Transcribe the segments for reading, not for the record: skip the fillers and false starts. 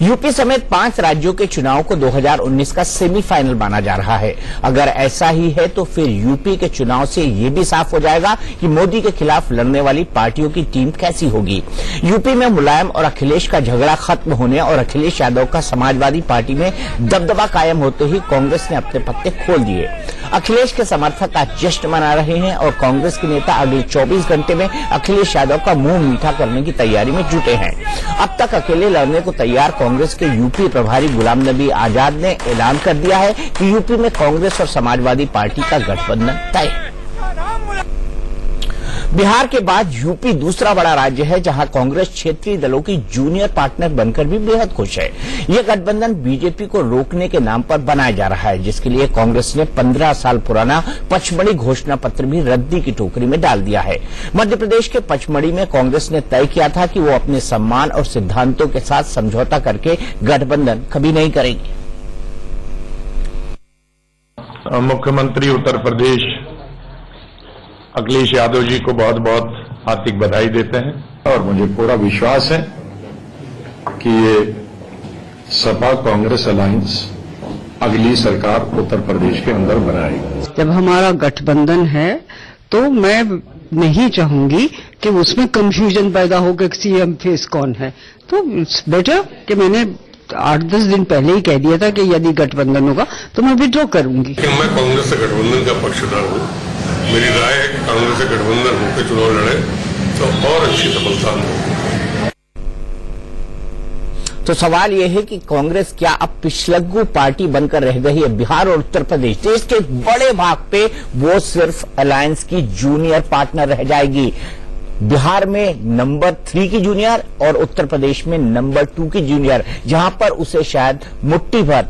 UP समेत 5 राज्यों के चुनाव को 2019 का सेमीफाइनल माना जा रहा है। अगर ऐसा ही है तो फिर यूपी के चुनाव से ये भी साफ हो जाएगा कि मोदी के खिलाफ लड़ने वाली पार्टियों की टीम कैसी होगी। यूपी में मुलायम और अखिलेश का झगड़ा खत्म होने और अखिलेश यादव का समाजवादी पार्टी में दबदबा कायम होते ही कांग्रेस ने अपने पत्ते खोल दिए। अखिलेश के समर्थक आज जश्न मना रहे हैं और कांग्रेस के नेता अगले 24 घंटे में अखिलेश यादव का मुंह मीठा करने की तैयारी में जुटे हैं। अब तक अकेले लड़ने को तैयार कांग्रेस के यूपी प्रभारी गुलाम नबी आजाद ने ऐलान कर दिया है कि यूपी में कांग्रेस और समाजवादी पार्टी का गठबंधन तय। बिहार के बाद यूपी दूसरा बड़ा राज्य है जहां कांग्रेस क्षेत्रीय दलों की जूनियर पार्टनर बनकर भी बेहद खुश है। यह गठबंधन बीजेपी को रोकने के नाम पर बनाया जा रहा है, जिसके लिए कांग्रेस ने 15 साल पुराना पचमढ़ी घोषणा पत्र भी रद्दी की टोकरी में डाल दिया है। मध्य प्रदेश के पचमढ़ी में कांग्रेस ने तय किया था कि वो अपने सम्मान और सिद्धांतों के साथ समझौता करके गठबंधन कभी नहीं करेगी। मुख्यमंत्री उत्तर प्रदेश अखिलेश यादव जी को बहुत बहुत हार्दिक बधाई देते हैं और मुझे पूरा विश्वास है कि ये सपा कांग्रेस अलायंस अगली सरकार उत्तर प्रदेश के अंदर बनाएगी। जब हमारा गठबंधन है तो मैं नहीं चाहूंगी कि उसमें कंफ्यूजन पैदा हो कि सीएम फेस कौन है। तो इट्स बेटर कि मैंने 8-10 दिन पहले ही कह दिया था कि यदि गठबंधन होगा तो मैं विड्रॉ करूंगी। मैं कांग्रेस से गठबंधन का पक्षधर हूँ। मेरी राय है कि कांग्रेस से गठबंधन होकर चुनाव लड़े तो और अच्छी सफलता मिलेगी। तो सवाल यह है कि कांग्रेस क्या अब पिछलग्गू पार्टी बनकर रह गई है। बिहार और उत्तर प्रदेश देश के बड़े भाग पे वो सिर्फ अलायंस की जूनियर पार्टनर रह जाएगी। बिहार में नंबर 3 की जूनियर और उत्तर प्रदेश में नंबर 2 की जूनियर, जहां पर उसे शायद मुट्ठी भर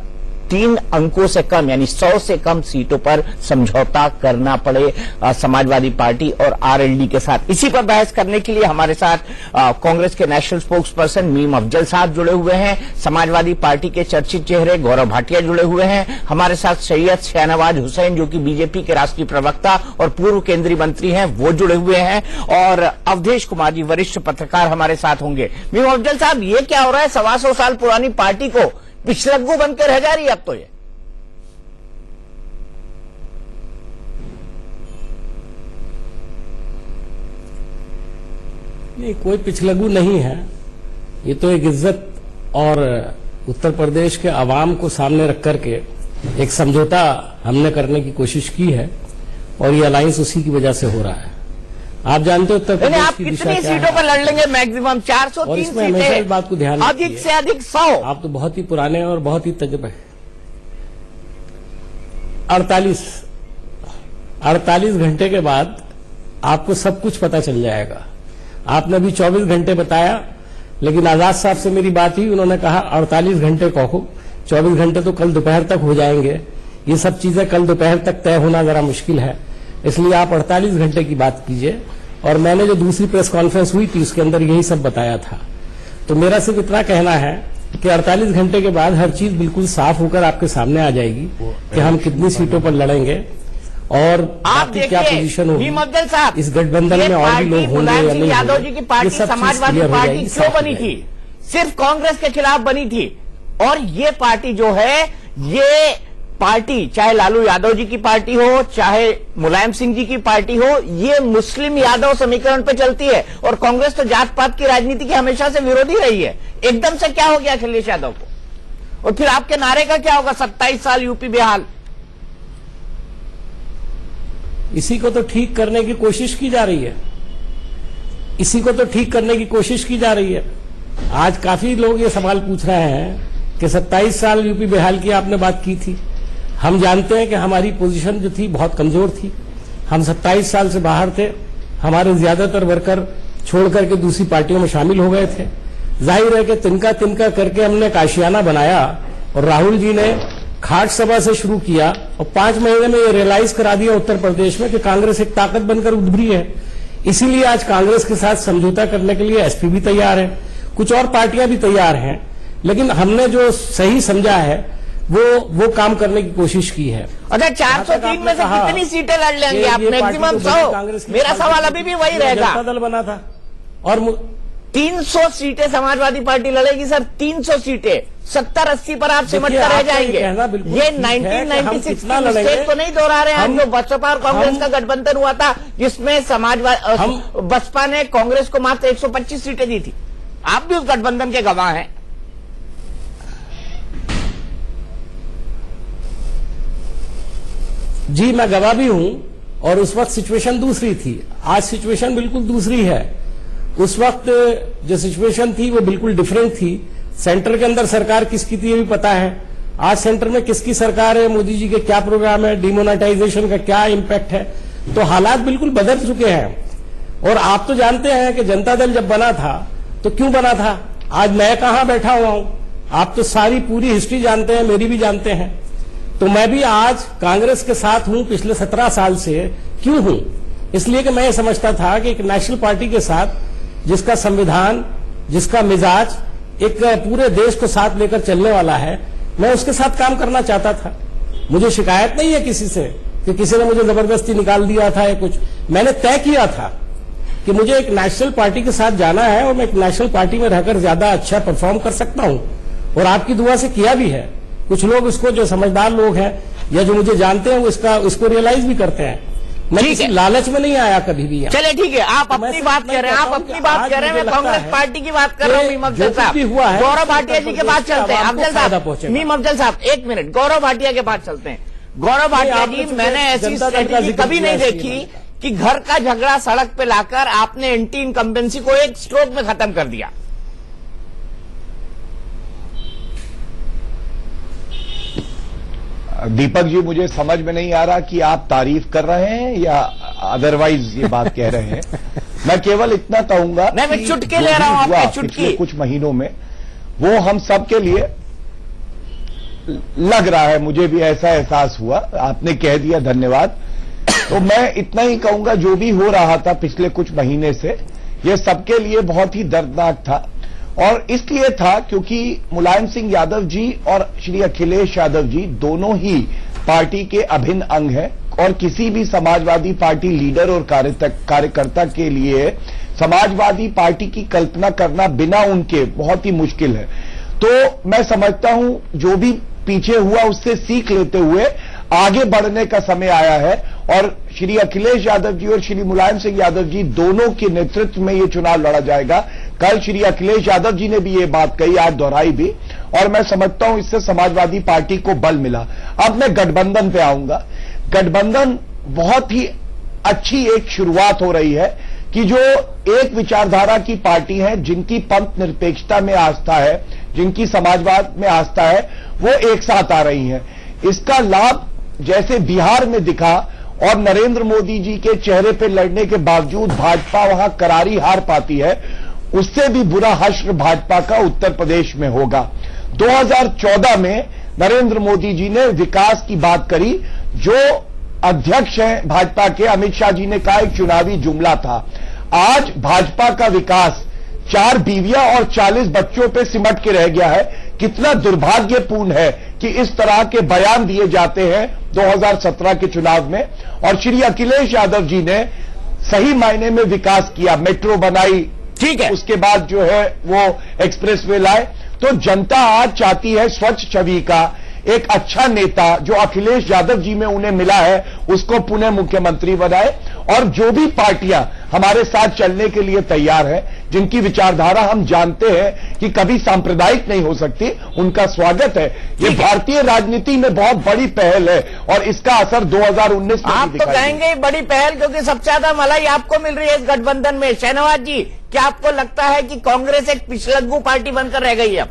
3 अंकों से कम यानी 100 से कम सीटों पर समझौता करना पड़े समाजवादी पार्टी और आरएलडी के साथ। इसी पर बहस करने के लिए हमारे साथ कांग्रेस के national spokes person meme Afzal साहब जुड़े हुए हैं, समाजवादी पार्टी के चर्चित चेहरे गौरव भाटिया जुड़े हुए हैं, हमारे साथ सैयद शाहनवाज हुसैन जो कि बीजेपी के राष्ट्रीय प्रवक्ता और पूर्व केंद्रीय मंत्री हैं वो जुड़े हुए हैं, और अवधेश कुमार जी वरिष्ठ पत्रकार हमारे साथ होंगे। मीम अफजल साहब, ये क्या हो रहा है? 125 साल पुरानी पार्टी को पिछलग्गू बनकर रह जा रही है अब तो ये। नहीं, कोई पिछलग्गू नहीं है। ये तो एक इज्जत और उत्तर प्रदेश के अवाम को सामने रख करके एक समझौता हमने करने की कोशिश की है और ये अलायंस उसी की वजह से हो रहा है। आप जानते हो उत्तर प्रदेश आप की कितनी सीटों पर लड़ लेंगे? मैक्सिमम 403 सीटें। हमेशा इस बात को ध्यान अधिक से अधिक 100। आप तो बहुत ही पुराने और बहुत ही तजुर्बे। 48 घंटे के बाद आपको सब कुछ पता चल जाएगा। आपने अभी 24 घंटे बताया, लेकिन आजाद साहब से मेरी बात हुई, उन्होंने कहा 48 घंटे कहो, 24 घंटे तो कल दोपहर तक हो जाएंगे। ये सब चीजें कल दोपहर तक तय होना जरा मुश्किल है, इसलिए आप 48 घंटे की बात कीजिए। और मैंने जो दूसरी प्रेस कॉन्फ्रेंस हुई थी उसके अंदर यही सब बताया था। तो मेरा सिर्फ इतना कहना है कि 48 घंटे के बाद हर चीज बिल्कुल साफ होकर आपके सामने आ जाएगी कि हम कितनी सीटों पर लड़ेंगे और आपकी क्या पोजीशन होगी इस गठबंधन में, और भी लोग होंगे या नहीं। यादव जी की पार्टी समाजवादी पार्टी क्यों बनी थी? सिर्फ कांग्रेस के खिलाफ बनी थी। और ये पार्टी जो है, ये पार्टी चाहे लालू यादव जी की पार्टी हो चाहे मुलायम सिंह जी की पार्टी हो, ये मुस्लिम यादव समीकरण पे चलती है। और कांग्रेस तो जात पात की राजनीति की हमेशा से विरोधी रही है। एकदम से क्या हो गया अखिलेश यादव को? और फिर आपके नारे का क्या होगा? 27 साल यूपी बेहाल। इसी को तो ठीक करने की कोशिश की जा रही है। इसी को तो ठीक करने की कोशिश की जा रही है। आज काफी लोग ये सवाल पूछ रहे हैं कि 27 साल यूपी बेहाल की आपने बात की थी। हम जानते हैं कि हमारी पोजीशन जो थी बहुत कमजोर थी। हम 27 साल से बाहर थे। हमारे ज्यादातर वर्कर छोड़ करके दूसरी पार्टियों में शामिल हो गए थे। जाहिर है कि तिनका तिनका करके हमने एक आशियाना बनाया और राहुल जी ने खाट सभा से शुरू किया और 5 महीने में ये रियलाइज करा दिया उत्तर प्रदेश में कि कांग्रेस एक ताकत बनकर उभरी है। इसीलिए आज कांग्रेस के साथ समझौता करने के लिए एसपी भी तैयार है, कुछ और पार्टियां भी तैयार हैं। लेकिन हमने जो सही समझा है वो काम करने की कोशिश की है। अगर 403 में से कितनी सीटें लड़ लेंगे आप? मैक्सिमम 100। मेरा सवाल अभी भी वही रहेगा। जनता दल बना था और 300 सीटें समाजवादी पार्टी लड़ेगी सर, 300 सीटें। 70-80 पर आप सिमट कर रह जाएंगे। ये 1996 की मिस्टेक तो नहीं दोहरा रहे हैं जो बसपा और कांग्रेस का गठबंधन हुआ था, जिसमें समाजवादी बसपा ने कांग्रेस को मात्र 125 सीटें दी थी। आप भी उस गठबंधन के गवाह हैं। जी मैं गवाह भी हूं, और उस वक्त सिचुएशन दूसरी थी, आज सिचुएशन बिल्कुल दूसरी है। उस वक्त जो सिचुएशन थी वो बिल्कुल डिफरेंट थी। सेंटर के अंदर सरकार किसकी थी ये भी पता है। आज सेंटर में किसकी सरकार है, मोदी जी के क्या प्रोग्राम है, डिमोनेटाइजेशन का क्या इंपैक्ट है, तो हालात बिल्कुल बदल चुके हैं। और आप तो जानते हैं कि जनता दल जब बना था तो क्यों बना था। आज मैं कहां बैठा हुआ हूं, आप तो सारी पूरी हिस्ट्री जानते हैं, मेरी भी जानते हैं। तो मैं भी आज कांग्रेस के साथ हूं पिछले 17 साल से। क्यों हूं? इसलिए कि मैं ये समझता था कि एक नेशनल पार्टी के साथ जिसका संविधान, जिसका मिजाज एक पूरे देश को साथ लेकर चलने वाला है, मैं उसके साथ काम करना चाहता था। मुझे शिकायत नहीं है किसी से कि किसी ने मुझे जबरदस्ती निकाल दिया था या कुछ। मैंने तय किया था कि मुझे एक नेशनल पार्टी के साथ जाना है और मैं एक नेशनल पार्टी में रहकर ज्यादा अच्छा परफॉर्म कर सकता हूं, और आपकी दुआ से किया भी है। कुछ लोग इसको, जो समझदार लोग हैं या जो मुझे जानते हैं, वो इसको रियलाइज भी करते हैं। मैं किसी लालच में नहीं आया कभी भी। चले ठीक है, आप अपनी बात कह रहे हैं, आप अपनी बात कह रहे हैं, मैं कांग्रेस पार्टी की बात कर रहा हूँ। मीम अफजल साहब, गौरव भाटिया जी के पास चलते हैं। अफजल साहब, मीम अफजल साहब, एक मिनट, गौरव भाटिया के पास चलते हैं। गौरव भाटिया जी, मैंने ऐसी स्ट्रेटेजी कभी नहीं देखी कि घर का झगड़ा सड़क पे लाकर आपने एंटी इनकम्बेंसी को एक स्ट्रोक में खत्म कर दिया। दीपक जी, मुझे समझ में नहीं आ रहा कि आप तारीफ कर रहे हैं या अदरवाइज ये बात कह रहे हैं। मैं केवल इतना कहूंगा, मैं चुटके ले रहा हूं आपके चुटकी। कुछ महीनों में वो हम सब के लिए लग रहा है, मुझे भी ऐसा एहसास हुआ। आपने कह दिया, धन्यवाद। तो मैं इतना ही कहूंगा, जो भी हो रहा था पिछले कुछ महीने से, ये सबके लिए बहुत ही दर्दनाक था। और इसलिए था क्योंकि मुलायम सिंह यादव जी और श्री अखिलेश यादव जी दोनों ही पार्टी के अभिन्न अंग हैं, और किसी भी समाजवादी पार्टी लीडर और कार्यकर्ता के लिए समाजवादी पार्टी की कल्पना करना बिना उनके बहुत ही मुश्किल है। तो मैं समझता हूं जो भी पीछे हुआ उससे सीख लेते हुए आगे बढ़ने का समय आया है, और श्री अखिलेश यादव जी और श्री मुलायम सिंह यादव जी दोनों के नेतृत्व में ये चुनाव लड़ा जाएगा। कल श्री अखिलेश यादव जी ने भी ये बात कही, आज दोहराई भी, और मैं समझता हूं इससे समाजवादी पार्टी को बल मिला। अब मैं गठबंधन पे आऊंगा। गठबंधन बहुत ही अच्छी एक शुरुआत हो रही है कि जो एक विचारधारा की पार्टी है, जिनकी पंथ निरपेक्षता में आस्था है, जिनकी समाजवाद में आस्था है, वो एक साथ आ रही हैं। इसका लाभ जैसे बिहार में दिखा, और नरेंद्र मोदी जी के चेहरे पर लड़ने के बावजूद भाजपा वहां करारी हार पाती है, उससे भी बुरा हश्र भाजपा का उत्तर प्रदेश में होगा। 2014 में नरेंद्र मोदी जी ने विकास की बात करी, जो अध्यक्ष हैं भाजपा के अमित शाह जी ने कहा एक चुनावी जुमला था। आज भाजपा का विकास 4 बीवियां और 40 बच्चों पे सिमट के रह गया है। कितना दुर्भाग्यपूर्ण है कि इस तरह के बयान दिए जाते हैं 2017 के चुनाव में। और श्री अखिलेश यादव जी ने सही मायने में विकास किया, मेट्रो बनाई, ठीक है, उसके बाद जो है वो एक्सप्रेसवे लाए। तो जनता आज चाहती है स्वच्छ छवि का एक अच्छा नेता, जो अखिलेश यादव जी में उन्हें मिला है, उसको पुनः मुख्यमंत्री बनाए। और जो भी पार्टियां हमारे साथ चलने के लिए तैयार है, जिनकी विचारधारा हम जानते हैं कि कभी सांप्रदायिक नहीं हो सकती, उनका स्वागत है। ये भारतीय राजनीति में बहुत बड़ी पहल है, और इसका असर 2019 में आप तो कहेंगे बड़ी पहल, क्योंकि सबसे ज्यादा मलाई आपको मिल रही है इस गठबंधन में। शहनवाज जी, क्या आपको लगता है कि कांग्रेस एक पिछलग्गू पार्टी बनकर रह गई है अब?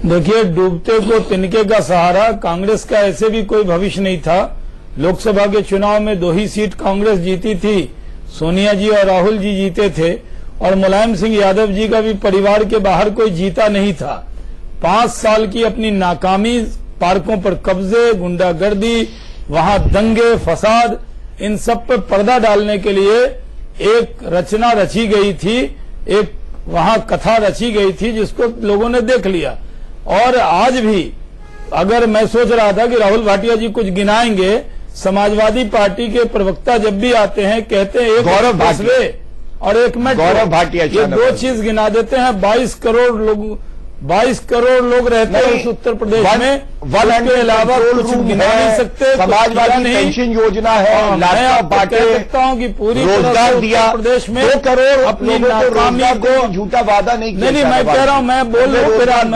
देखिए, डूबते को तिनके का सहारा। कांग्रेस का ऐसे भी कोई भविष्य नहीं था। लोकसभा के चुनाव में 2 ही सीट कांग्रेस जीती थी, सोनिया जी और राहुल जी जीते थे, और मुलायम सिंह यादव जी का भी परिवार के बाहर कोई जीता नहीं था। 5 साल की अपनी नाकामी, पार्कों पर कब्जे, गुंडागर्दी, वहां दंगे फसाद, इन सब पर पर्दा डालने के लिए एक रचना रची गई थी, एक वहां कथा रची गई थी, जिसको लोगों ने देख लिया। और आज भी अगर मैं सोच रहा था कि राहुल भाटिया जी कुछ गिनाएंगे, समाजवादी पार्टी के प्रवक्ता जब भी आते हैं कहते हैं एक गौरव भाटिया एक्सप्रेसवे और एक मेट्रो, गौरव भाटिया ये दो चीज गिना देते हैं। 22 करोड़ लोग रहते हैं उस उत्तर प्रदेश में, उसके अलावा कुछ गिना नहीं सकते। समाजवादी पेंशन योजना है, लैपटॉप बांटे, सकता हूं कि पूरी रोजगार दिया, प्रदेश में 2 करोड़ अपनी नाकामी को झूठा वादा नहीं किया। नहीं, मैं कह रहा हूं, मैं बोल रहा हूं,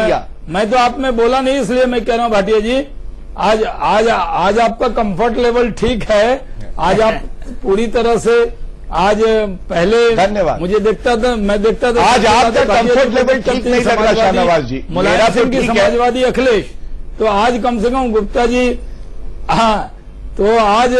मैं तो आप में बोला नहीं, इसलिए मैं कह रहा हूं भाटिया जी, आज आपका कंफर्ट लेवल ठीक है। आज आप पूरी तरह से आज पहले धन्यवाद मुझे देखता था, मैं देखता था आज आपका कंफर्ट लेवल ठीक नहीं लग रहा शाहनवाज जी, मुलायम सिंह की समाजवादी अखिलेश, तो आज कम से कम गुप्ता जी, हाँ, तो आज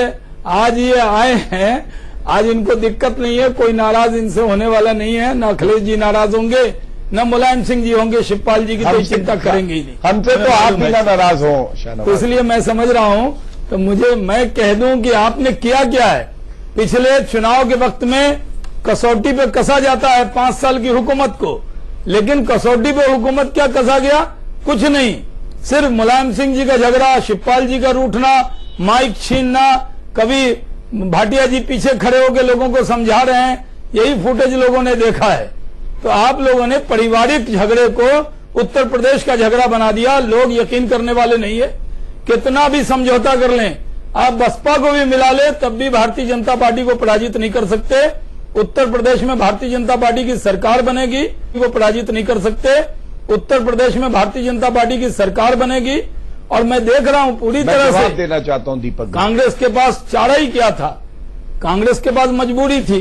ये आए हैं, आज इनको दिक्कत नहीं है, कोई नाराज इनसे होने वाला नहीं है, न अखिलेश जी नाराज होंगे न मुलायम सिंह जी होंगे, शिवपाल जी की तो चिंता करेंगे ही नहीं। हमसे तो आप भी ना नाराज हो शाहनवाज। तो इसलिए मैं समझ रहा हूं, तो मैं कह दूं कि आपने किया क्या है। पिछले चुनाव के वक्त में कसौटी पे कसा जाता है 5 साल की हुकूमत को, लेकिन कसौटी पे हुकूमत क्या कसा गया, कुछ नहीं, सिर्फ मुलायम सिंह जी का झगड़ा, शिवपाल जी का रूठना, माइक छीनना, कभी भाटिया जी पीछे खड़े होकर लोगों को समझा रहे हैं, यही फुटेज लोगों ने देखा है। तो आप लोगों ने पारिवारिक झगड़े को उत्तर प्रदेश का झगड़ा बना दिया। लोग यकीन करने वाले नहीं है, कितना भी समझौता कर लें, आप बसपा को भी मिला ले तब भी भारतीय जनता पार्टी को पराजित नहीं कर सकते। उत्तर प्रदेश में भारतीय जनता पार्टी की सरकार बनेगी, वो पराजित नहीं कर सकते। उत्तर प्रदेश में भारतीय जनता पार्टी की सरकार बनेगी, और मैं देख रहा हूं पूरी तरह से देना चाहता हूं दीपक, कांग्रेस के पास चारा ही क्या था, कांग्रेस के पास मजबूरी थी,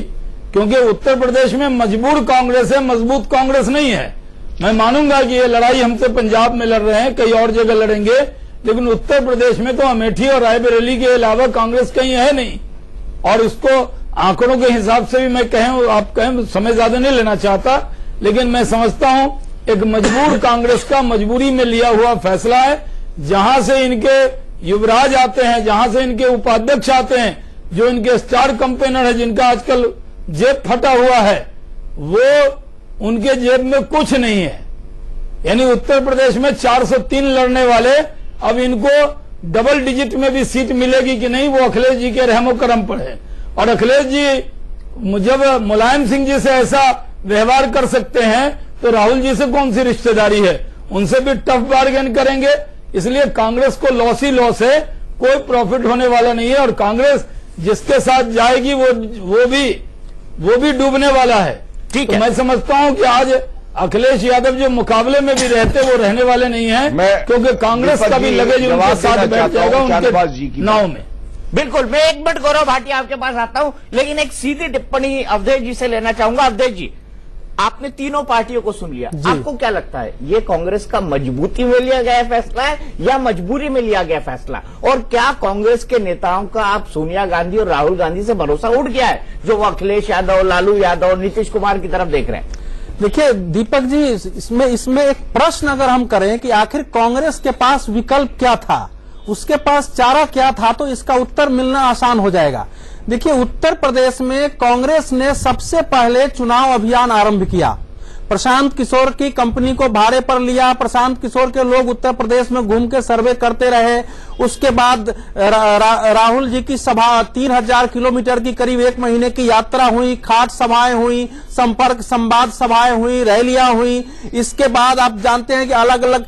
क्योंकि उत्तर प्रदेश में मजबूर कांग्रेस है, मजबूत कांग्रेस नहीं है। मैं मानूंगा कि ये लड़ाई हमसे पंजाब में लड़ रहे हैं, कई और जगह लड़ेंगे, लेकिन उत्तर प्रदेश में तो अमेठी और रायबरेली के अलावा कांग्रेस कहीं है नहीं। और इसको आंकड़ों के हिसाब से भी मैं आप कहें, समय ज्यादा नहीं लेना चाहता, लेकिन मैं समझता हूं एक मजबूर कांग्रेस का मजबूरी में लिया हुआ फैसला है। जहां से इनके युवराज आते हैं, जहां से इनके उपाध्यक्ष आते हैं, जो इनके स्टार कंपेनर है, जिनका आजकल जेब फटा हुआ है, वो उनके जेब में कुछ नहीं है। यानी उत्तर प्रदेश में 403 लड़ने वाले, अब इनको डबल डिजिट में भी सीट मिलेगी कि नहीं, वो अखिलेश जी के रहमो करम पर है। और अखिलेश जी जब मुलायम सिंह जी से ऐसा व्यवहार कर सकते हैं, तो राहुल जी से कौन सी रिश्तेदारी है, उनसे भी टफ बार्गेन करेंगे। इसलिए कांग्रेस को लॉस ही लॉस है, कोई प्रॉफिट होने वाला नहीं है। और कांग्रेस जिसके साथ जाएगी वो भी डूबने वाला है। ठीक है, मैं समझता हूं कि आज अखिलेश यादव जो मुकाबले में भी रहते, वो रहने वाले नहीं हैं, क्योंकि कांग्रेस का भी लगेज उनके साथ बैठ जाएगा उनके नाव में। बिल्कुल, मैं 1 मिनट गौरव भाटिया आपके पास आता हूं, लेकिन एक सीधी टिप्पणी अवधेश जी से लेना चाहूंगा। अवधेश जी, आपने तीनों पार्टियों को सुन लिया, आपको क्या लगता है, ये कांग्रेस का मजबूती में लिया गया फैसला है या मजबूरी में लिया गया फैसला? और क्या कांग्रेस के नेताओं का आप सोनिया गांधी और राहुल गांधी से भरोसा उठ गया है, जो वो अखिलेश यादव, लालू यादव, नीतीश कुमार की तरफ देख रहे हैं? देखिए दीपक जी, इसमें एक प्रश्न अगर हम करें कि आखिर कांग्रेस के पास विकल्प क्या था, उसके पास चारा क्या था, तो इसका उत्तर मिलना आसान हो जाएगा। देखिए, उत्तर प्रदेश में कांग्रेस ने सबसे पहले चुनाव अभियान आरंभ किया। प्रशांत किशोर की कंपनी को भाड़े पर लिया, प्रशांत किशोर के लोग उत्तर प्रदेश में घूम के सर्वे करते रहे। उसके बाद राहुल जी की सभा 3000 किलोमीटर की करीब 1 महीने की यात्रा हुई, खाट सभाएं हुई, संपर्क संवाद सभाएं हुई, रैलियां हुई। इसके बाद आप जानते हैं कि अलग अलग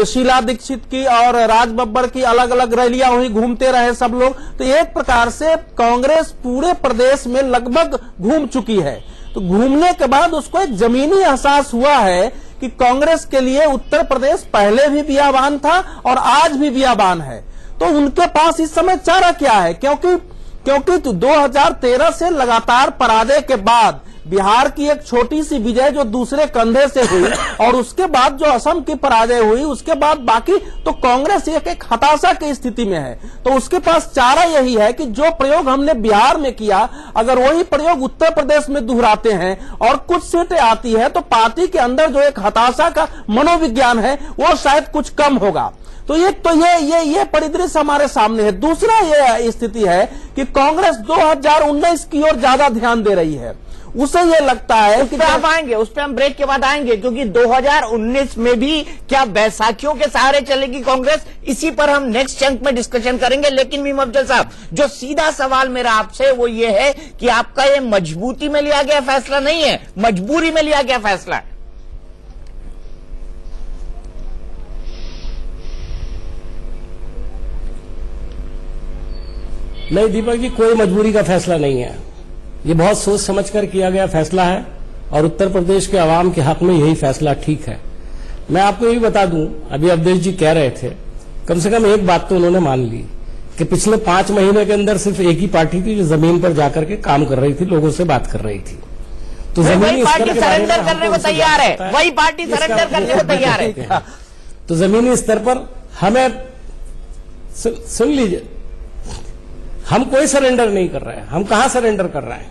शीला दीक्षित की और राज बब्बर की अलग अलग रैलियां हुई, घूमते रहे सब लोग। तो एक प्रकार से कांग्रेस पूरे प्रदेश में लगभग घूम चुकी है। तो घूमने के बाद उसको एक जमीनी एहसास हुआ है कि कांग्रेस के लिए उत्तर प्रदेश पहले भी बियाबान था और आज भी बियाबान है। तो उनके पास इस समय चारा क्या है, क्योंकि 2013 से लगातार पराजय के बाद बिहार की एक छोटी सी विजय जो दूसरे कंधे से हुई, और उसके बाद जो असम की पराजय हुई, उसके बाद बाकी तो कांग्रेस एक हताशा की स्थिति में है। तो उसके पास चारा यही है कि जो प्रयोग हमने बिहार में किया, अगर वही प्रयोग उत्तर प्रदेश में दोहराते हैं और कुछ सीटें आती है, तो पार्टी के अंदर जो एक हताशा का मनोविज्ञान है वो शायद कुछ कम होगा। तो ये परिदृश्य हमारे सामने है। दूसरा ये स्थिति है कि कांग्रेस 2019 की ओर ज्यादा ध्यान दे रही है। उसे ये लगता है उस पे आप आएंगे, उस पे हम ब्रेक के बाद आएंगे, क्योंकि 2019 में भी क्या बैसाखियों के सहारे चलेगी कांग्रेस, इसी पर हम नेक्स्ट चंक में डिस्कशन करेंगे। लेकिन मीम अफजल साहब, जो सीधा सवाल मेरा आपसे वो ये है कि आपका ये मजबूती में लिया गया फैसला नहीं है, मजबूरी में लिया गया फैसला है। नहीं दीपक जी, कोई मजबूरी का फैसला नहीं है, ये बहुत सोच समझकर किया गया फैसला है और उत्तर प्रदेश के आवाम के हक में यही फैसला ठीक है। मैं आपको यही बता दूं, अभी अवधेश जी कह रहे थे, कम से कम एक बात तो उन्होंने मान ली कि पिछले 5 महीने के अंदर सिर्फ एक ही पार्टी थी जो जमीन पर जाकर के काम कर रही थी, लोगों से बात कर रही थी। तो वही पार्टी सरेंडर करने को तैयार है, वही पार्टी सरेंडर करने को तैयार है। तो जमीनी स्तर पर हमें सुन लीजिए, हम कोई सरेंडर नहीं कर रहे हैं। हम कहां सरेंडर कर रहे हैं?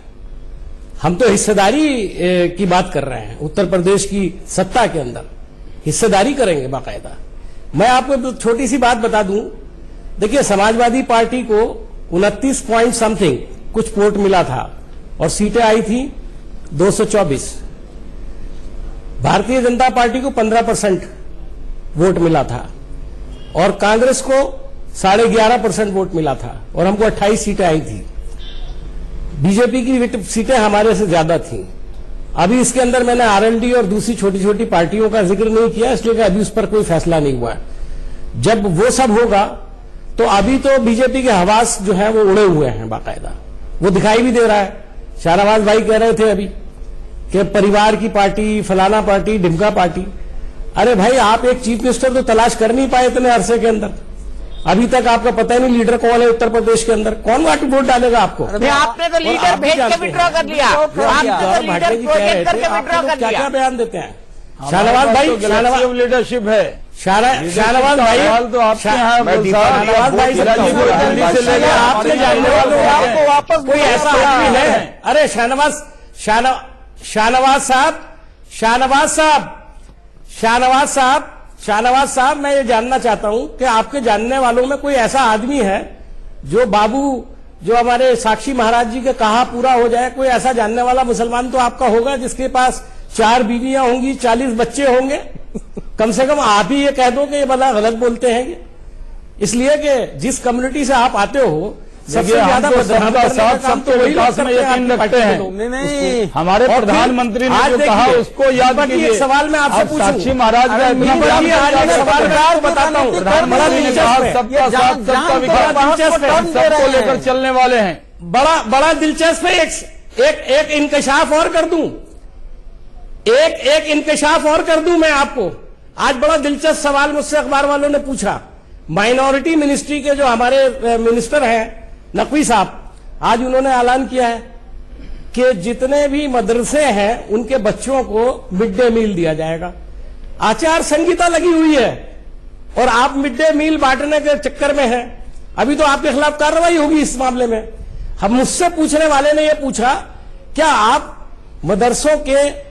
हम तो हिस्सेदारी की बात कर रहे हैं। उत्तर प्रदेश की सत्ता के अंदर हिस्सेदारी करेंगे बाकायदा। मैं आपको छोटी सी बात बता दूं, देखिए समाजवादी पार्टी को 29 पॉइंट समथिंग कुछ वोट मिला था और सीटें आई थी 224। भारतीय जनता पार्टी को 15% वोट मिला था और कांग्रेस को 11.5% वोट मिला था और हमको 28 सीटें आई थी। बीजेपी की सीटें हमारे से ज्यादा थी। अभी इसके अंदर मैंने आरएलडी और दूसरी छोटी छोटी पार्टियों का जिक्र नहीं किया, इसलिए कि अभी उस पर कोई फैसला नहीं हुआ है। जब वो सब होगा तो अभी तो बीजेपी के हवास जो है वो उड़े हुए हैं बाकायदा, वो दिखाई भी दे रहा है। शाहनवाज भाई कह रहे थे अभी कि परिवार की पार्टी, फलाना पार्टी, ढिमका पार्टी। अरे भाई, आप एक चीफ मिनिस्टर तो तलाश कर नहीं पाए इतने अरसे के अंदर। अभी तक आपका पता ही नहीं लीडर कौन है उत्तर प्रदेश के अंदर। कौन वोट डालेगा आपको? आपने तो लीडर भेज के विड्रॉ कर लिया, आपने तो लीडर प्रोजेक्ट करके विड्रॉ कर लिया। क्या बयान देते हैं शाहनवाज भाई? शाहनवाज लीडरशिप है। शाहनवाज भाई तो आपके यहाँ शाहनवाज भाई दिल्ली से लेकर आपके जानने वालों आपको वापस कोई ऐसा आदमी है? अरे शाहनवाज साहब, मैं ये जानना चाहता हूं कि आपके जानने वालों में कोई ऐसा आदमी है जो बाबू, जो हमारे साक्षी महाराज जी के कहा पूरा हो जाए, कोई ऐसा जानने वाला मुसलमान तो आपका होगा जिसके पास 4 बीवियां होंगी, 40 बच्चे होंगे? कम से कम आप ही ये कह दो कि ये बड़ा गलत बोलते हैं। इसलिए कि जिस कम्युनिटी से आप आते हो सबसे ज्यादा सब तो विकास में यकीन रखते हैं। नहीं, हमारे प्रधानमंत्री ने जो कहा उसको याद कीजिए। सवाल मैं आपसे पूछूं, साक्षी महाराज का सवाल मैं आपको बताता हूँ, प्रधानमंत्री ने कहा सबका साथ सबका विकास, सबको लेकर चलने वाले हैं। बड़ा दिलचस्प है। एक इंकशाफ और कर दूं, एक इंकशाफ और कर दूं मैं आपको। आज बड़ा दिलचस्प सवाल मुझसे अखबार वालों ने पूछा। माइनॉरिटी मिनिस्ट्री के जो हमारे मिनिस्टर हैं नकवी साहब, आज उन्होंने ऐलान किया है कि जितने भी मदरसे हैं उनके बच्चों को मिड डे मील दिया जाएगा। आचार संहिता लगी हुई है और आप मिड डे मील बांटने के चक्कर में हैं। अभी तो आपके खिलाफ कार्रवाई होगी इस मामले में। हम मुझसे पूछने वाले ने यह पूछा, क्या आप मदरसों के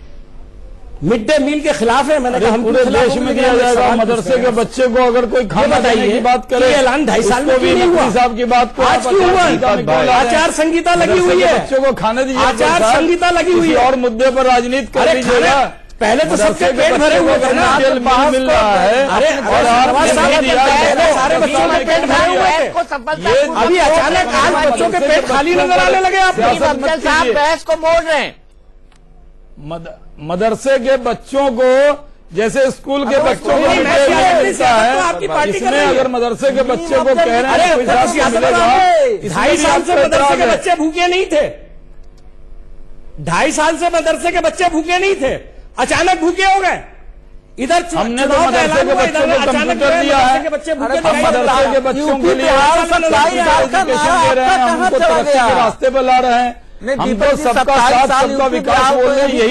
मिड डे मील के खिलाफ है? मैंने कहा हम पूरे देश में दिया जाएगा। मदरसे के बच्चे को अगर कोई खाना देने की बात करे, ऐलान 2.5 साल में भी नहीं हुआ। साहब की बात को आज क्यों हुआ? आचार संहिता लगी हुई है, बच्चों को खाने दीजिए। आचार संहिता लगी हुई है और मुद्दे पर राजनीति कर लीजिएगा। पहले तो सबके पेट भरे हुए थे ना, मिल रहा है। अरे सारे बच्चों के पेट भरे हुए थे, अभी अचानक आज बच्चों के पेट खाली नजर आने लगे। आप बहस को मोड़ रहे हैं। मदरसे के बच्चों को जैसे स्कूल के बच्चों को मिलता है, इसमें अगर मदरसे के बच्चे को कह रहे हैं 2.5 साल से मदरसे के बच्चे भूखे नहीं थे। 2.5 साल से मदरसे के बच्चे भूखे नहीं थे, अचानक भूखे हो गए। इधर हमने तो मदरसे के बच्चों को कंप्यूटर दिया है, मदरसे के बच्चों के लिए एजुकेशन दे रहे हैं, हमको तरक्की के रास्ते पर ला रहे हैं। हम तो सबका साथ सबका विकास बोल रहे हैं, यही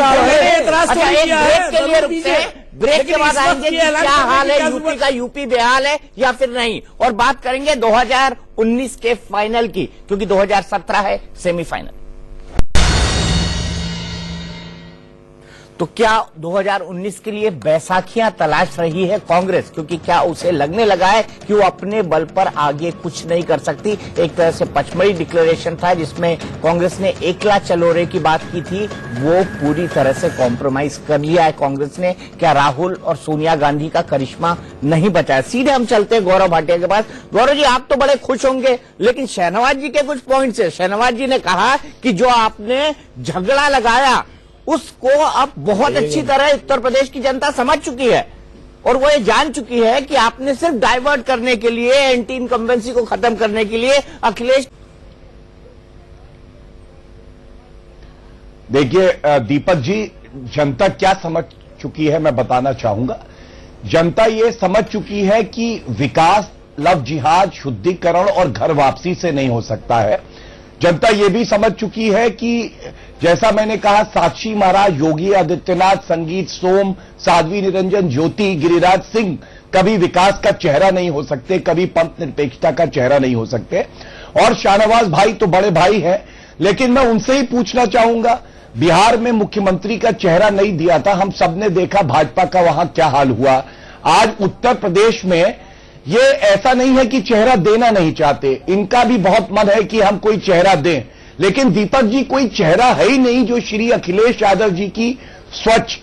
ब्रेक के लिए रुकते हैं, ब्रेक के बाद आएंगे कि क्या हाल है यूपी का, यूपी बेहाल है या फिर नहीं, और बात करेंगे 2019 के फाइनल की, क्योंकि 2017 है सेमीफाइनल। तो क्या 2019 के लिए बैसाखियां तलाश रही है कांग्रेस? क्योंकि क्या उसे लगने लगा है कि वो अपने बल पर आगे कुछ नहीं कर सकती? एक तरह से पचमढ़ी डिक्लेरेशन था जिसमें कांग्रेस ने एकला चलोरे की बात की थी, वो पूरी तरह से कॉम्प्रोमाइज कर लिया है कांग्रेस ने। क्या राहुल और सोनिया गांधी का करिश्मा नहीं बचा है? सीधे हम चलते हैं गौरव भाटिया के पास। गौरव जी, आप तो बड़े खुश होंगे, लेकिन शहनवाज जी के कुछ पॉइंट्स है। शहनवाज जी ने कहा कि जो आपने झगड़ा लगाया उसको अब बहुत अच्छी तरह उत्तर प्रदेश की जनता समझ चुकी है और वो ये जान चुकी है कि आपने सिर्फ डाइवर्ट करने के लिए, एंटी इनकम्बेंसी को खत्म करने के लिए अखिलेश। देखिए दीपक जी, जनता क्या समझ चुकी है मैं बताना चाहूंगा। जनता ये समझ चुकी है कि विकास लव जिहाद, शुद्धिकरण और घर वापसी से नहीं हो सकता है। जनता ये भी समझ चुकी है कि जैसा मैंने कहा, साक्षी महाराज, योगी आदित्यनाथ, संगीत सोम, साध्वी निरंजन ज्योति, गिरिराज सिंह कभी विकास का चेहरा नहीं हो सकते, कभी पंथ निरपेक्षता का चेहरा नहीं हो सकते। और शाहनवाज भाई तो बड़े भाई हैं, लेकिन मैं उनसे ही पूछना चाहूंगा, बिहार में मुख्यमंत्री का चेहरा नहीं दिया था, हम सबने देखा भाजपा का वहां क्या हाल हुआ। आज उत्तर प्रदेश में ये ऐसा नहीं है कि चेहरा देना नहीं चाहते, इनका भी बहुत मन है कि हम कोई चेहरा दें, लेकिन दीपक जी कोई चेहरा है ही नहीं जो श्री अखिलेश यादव जी की स्वच्छ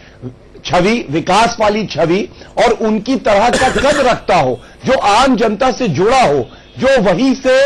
छवि, विकास वाली छवि और उनकी तरह का कद रखता हो, जो आम जनता से जुड़ा हो, जो वहीं से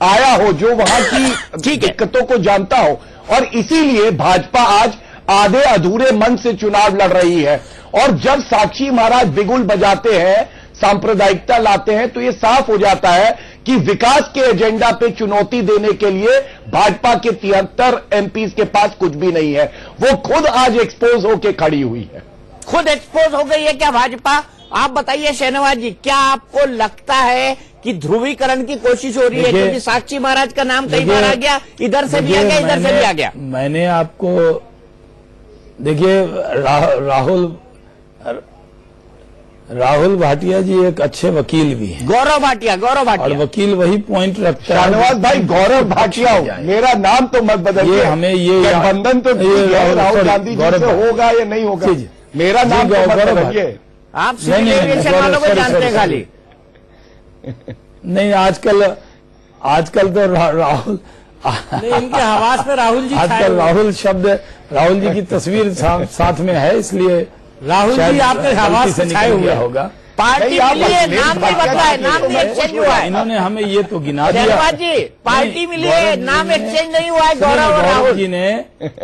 आया हो, जो वहां की दिक्कतों को जानता हो। और इसीलिए भाजपा आज आधे अधूरे मन से चुनाव लड़ रही है। और जब साक्षी महाराज बिगुल बजाते हैं, सांप्रदायिकता लाते हैं, तो यह साफ हो जाता है कि विकास के एजेंडा पे चुनौती देने के लिए भाजपा के 73 एमपीज के पास कुछ भी नहीं है। वो खुद आज एक्सपोज होकर खड़ी हुई है। खुद एक्सपोज हो गई है क्या भाजपा? आप बताइए शहनवाज जी, क्या आपको लगता है कि ध्रुवीकरण की कोशिश हो रही है? क्योंकि साक्षी महाराज का नाम कई बार आ गया, इधर से भी आ गया, इधर से भी आ गया। मैंने आपको देखिए, राहुल भाटिया जी एक अच्छे वकील भी हैं। गौरव भाटिया और वकील वही पॉइंट रखता है। शाहनवाज भाई, गौरव भाटिया हो, मेरा नाम तो मत बदलिए। हमें ये गठबंधन तो राहुल गांधी जी से होगा या नहीं होगा, मेरा नाम तो मत बदलिए। आप सिविल एविएशन वालों को जानते हैं खाली। नहीं, आजकल तो राहुल इनके हवास में राहुल जी आजकल राहुल शब्द, राहुल जी की तस्वीर साथ में है, इसलिए राहुल जी आपके हवास से छाए हुए होगा। पार्टी मिली है, नाम नहीं बदला है, नाम नहीं एक्सचेंज हुआ है। इन्होंने हमें ये तो गिना दिया। शहनवाज जी, पार्टी मिली है, नाम एक्सचेंज नहीं हुआ है।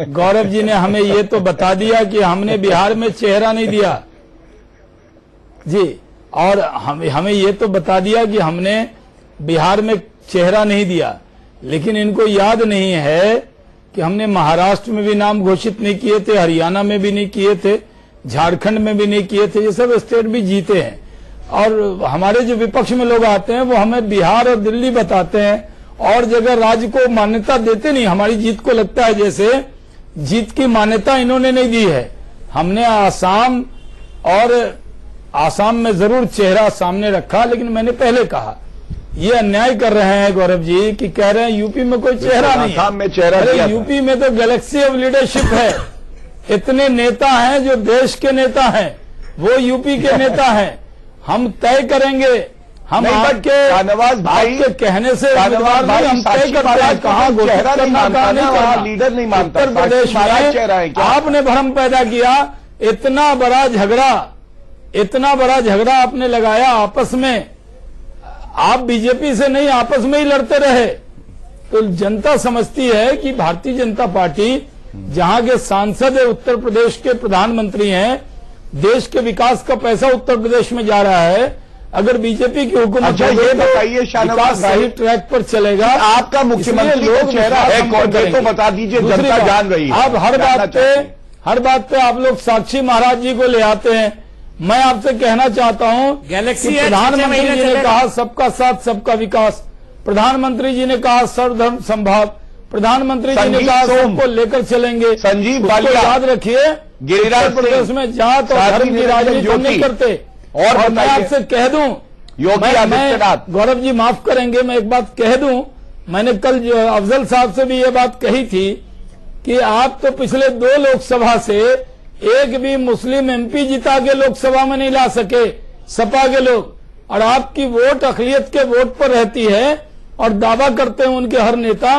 गौरव जी ने हमें ये तो बता दिया कि हमने बिहार में चेहरा नहीं दिया जी, और हमें ये तो बता दिया कि हमने बिहार में चेहरा नहीं दिया, लेकिन इनको याद नहीं है कि हमने महाराष्ट्र में भी नाम घोषित नहीं किए थे, हरियाणा में भी नहीं किए थे, झारखंड में भी नहीं किए थे। ये सब स्टेट भी जीते हैं। और हमारे जो विपक्ष में लोग आते हैं वो हमें बिहार और दिल्ली बताते हैं और जगह राज्य को मान्यता देते नहीं। हमारी जीत को लगता है जैसे जीत की मान्यता इन्होंने नहीं दी है। हमने आसाम में जरूर चेहरा सामने रखा, लेकिन मैंने पहले कहा ये अन्याय कर रहे हैं गौरव जी कि कह रहे हैं यूपी में कोई चेहरा नहीं है। आसाम में चेहरा दिया था। यूपी में तो गैलेक्सी ऑफ लीडरशिप है। इतने नेता हैं जो देश के नेता हैं, वो यूपी के नेता हैं। हम तय करेंगे, हम आपके कहने से उम्मीदवार नहीं, हम तय करते हैं कहाँ घोषित करना, कहाँ नहीं करना। लीडर नहीं मानता। उत्तर प्रदेश में आपने भ्रम पैदा किया। इतना बड़ा झगड़ा आपने लगाया आपस में। आप बीजेपी से नहीं, आपस में ही लड़ते रहे। तो जनता समझती है कि भारतीय जनता पार्टी, जहां के सांसद उत्तर प्रदेश के प्रधानमंत्री हैं, देश के विकास का पैसा उत्तर प्रदेश में जा रहा है। अगर बीजेपी की हुकूमत ये बताइए शाहनवाज सही ट्रैक पर चलेगा, आपका मुख्यमंत्री लोग चेहरा है कौन, तो बता दीजिए, जनता जान रही है। अब हर बात पे आप लोग साक्षी महाराज जी को ले आते हैं। मैं आपसे कहना चाहता हूं, गैलेक्सी प्रधानमंत्री जी ने कहा सबका साथ सबका विकास, प्रधानमंत्री जी ने कहा सर्वधर्म संभाव, प्रधानमंत्री जी ने कहा सबको लेकर चलेंगे। संजीव बालिया, याद रखिए, गिरिराज प्रदेश में जात और धर्म की राजनीति नहीं करते। और मैं आपसे कह दूं, योगी आदित्यनाथ, गौरव जी माफ करेंगे, मैं एक बात कह दूं, मैंने कल जो अफजल साहब से भी ये बात कही थी कि आप तो पिछले 2 लोकसभा से एक भी मुस्लिम एमपी जिता के लोकसभा में नहीं ला सके सपा के लोग, और आपकी वोट अकलियत के वोट पर रहती है और दावा करते हैं उनके हर नेता।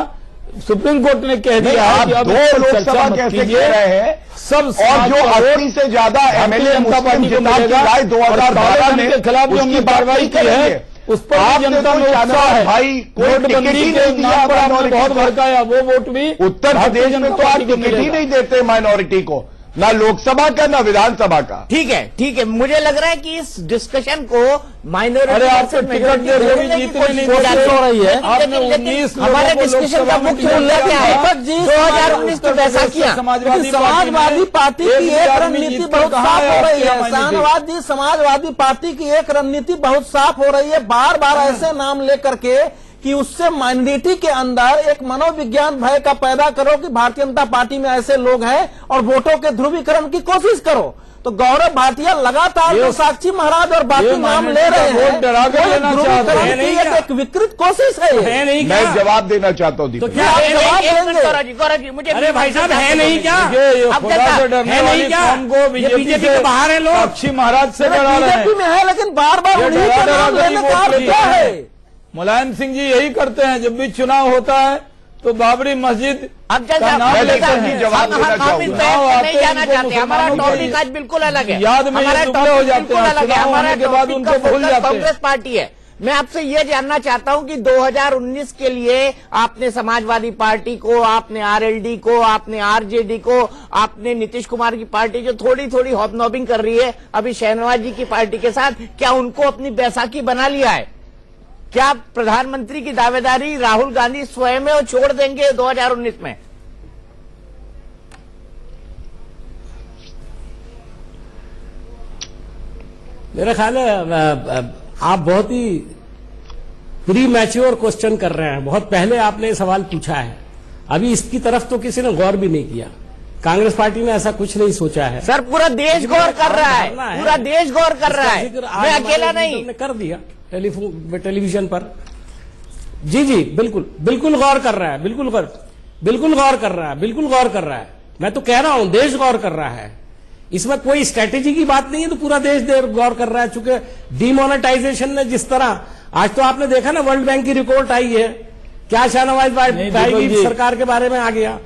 सुप्रीम कोर्ट ने कह दिया आप कि अब दो इस पर लोकसभा चर्चा मत कैसे कीजिए। कह रहे हैं? सब और जो 80 से ज्यादा एमएलए मुस्लिम जिता के लाए 2012 में के खिलाफ जो हमने उसकी बात कार्रवाई नहीं की है करेंगे। उस पर आपने जनता तो में उत्साह शाहनवाज है। भाई कोई टिकट नोटबंदी ही के नहीं दिया नाम पर आपने माइनॉरिटी बहुत को। भड़काया, वो वोट भी उत्तर प्रदेश में तो आप टिकट ही नहीं देते माइनॉरिटी को, ना लोकसभा का ना विधानसभा का। ठीक है, मुझे लग रहा है कि इस डिस्कशन को माइनॉरिटी। अरे आपको टिकट दे वो भी जीतने नहीं कोशिश हो रही है। आपने 19 हमारे डिस्कशन का मुख्य मुद्दा क्या है? दीपक जी, 2019 तो वैसा किया। समाजवादी पार्टी की एक रणनीति बहुत साफ हो रही है। समाजवादी पार्टी की एक रणनीति बहुत साफ हो रही है, बार बार ऐसे नाम लेकर के कि उससे माइनॉरिटी के अंदर एक मनोविज्ञान भय का पैदा करो कि भारतीय जनता पार्टी में ऐसे लोग हैं और वोटों के ध्रुवीकरण की कोशिश करो। तो गौरव भाटिया लगातार जो साक्षी महाराज और बाकी नाम ले रहे हैं, ध्रुवीकरण की एक विकृत कोशिश है। मैं जवाब देना चाहता हूँ तो दीपक। क्या आप है जवाब नहीं? देंगे? गौरव जी मुझे अरे भाई साहब है नहीं क्या? अब है नहीं क्या? ये बीजेपी के बाहर है लोग। साक्षी महाराज से डरा रहे हैं। बीजेपी में है, लेकिन बार बार ये उन्हीं का नाम लेने का अर्थ क्या है? मुलायम सिंह जी यही करते हैं, जब भी चुनाव होता है तो बाबरी मस्जिद अब का नाम मैं लेते लेकर हैं। जवाब देना हम इस चाहूंगा। बहस में नहीं आते जाना हैं, चाहते। हमारा मुसलमानों के टॉपिक आज बिल्कुल अलग है। याद में ये हमारा दुबले हो टॉपिक जाते बिल्कुल हैं, अलग है। चुनाव हमारा होने के बाद टॉपिक उनको का भूल फोकस जाते हैं। कांग्रेस पार्टी है। मैं आपसे ये जानना चाहता हूं कि 2019 के लिए आपने समाजवादी पार्टी को, आपने आरएलडी को, आपने आरजेडी को, आपने नीतीश कुमार की पार्टी जो थोड़ी थोड़ी हॉबनॉबिंग कर रही है अभी शहनवाज जी की पार्टी के साथ, क्या उनको अपनी बैसाखी बना लिया है? क्या प्रधानमंत्री की दावेदारी राहुल गांधी स्वयं और छोड़ देंगे 2019 में? मेरा ख्याल है आप बहुत ही प्री मैच्योर क्वेश्चन कर रहे हैं। बहुत पहले आपने ये सवाल पूछा है, अभी इसकी तरफ तो किसी ने गौर भी नहीं किया। कांग्रेस पार्टी ने ऐसा कुछ नहीं सोचा है। सर पूरा देश गौर कर रहा है, पूरा देश गौर कर रहा है, मैं अकेला नहीं। कर दिया टेलीविजन पर। जी बिल्कुल गौर कर रहा है, बिल्कुल गौर कर रहा है, बिल्कुल गौर कर रहा है। मैं तो कह रहा हूं देश गौर कर रहा है, इसमें कोई स्ट्रैटेजी की बात नहीं है। तो पूरा देश गौर कर रहा है, चूंकि डीमोनेटाइजेशन ने जिस तरह, आज तो आपने देखा ना वर्ल्ड बैंक की रिपोर्ट आई है, क्या शहनवाज भाई की सरकार के बारे में आ गया,